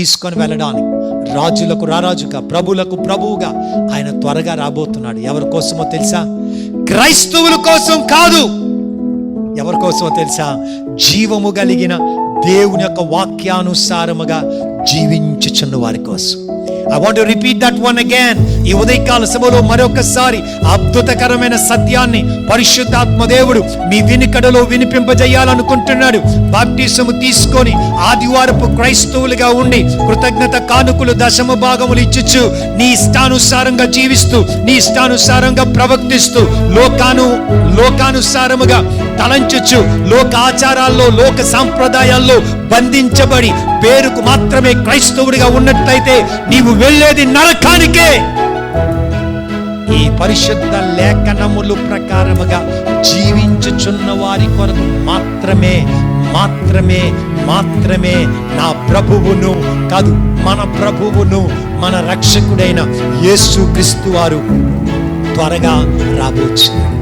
తీసుకొని వెళ్ళడానికి రాజులకు రారాజుగా, ప్రభులకు ప్రభువుగా ఆయన త్వరగా రాబోతున్నాడు. ఎవరి కోసమో తెలుసా? క్రైస్తవుల కోసం కాదు. ఎవరి కోసమో తెలుసా? జీవము కలిగిన దేవుని యొక్క వాక్యానుసారముగా జీవించుచున్న వారి కోసం. I want to repeat that one again. ఈ ఉదయకాల సభలో మరొకసారి అద్భుతకరమైన సత్యాన్ని పరిశుద్ధాత్మ దేవుడు మీ వినికడలో వినిపింపజేయాలనుకుంటున్నాడు. బాప్టిజము తీసుకొని ఆదివారపు క్రైస్తవులుగా ఉండి కృతజ్ఞత కానుకలు, దశమ భాగములు ఇచ్చుచు నీ ఇష్టానుసారంగా జీవిస్తూ, నీ ఇష్టానుసారంగా ప్రవర్తిస్తూ, లోకానుసారముగా తలంచుచు, లోక ఆచారాల్లో, లోక సాంప్రదాయాల్లో బంధించబడి పేరుకు మాత్రమే క్రైస్తవుడిగా ఉన్నట్లయితే నీవు వెళ్ళేది నరకానికే. ఈ పరిశుద్ధ లేఖనములు ప్రకారముగా జీవించుచున్న వారి కొరకు మాత్రమే నా ప్రభువును కాదు, మన ప్రభువును, మన రక్షకుడైన యేసు క్రీస్తు వారు త్వరగా రాబోతున్నారు.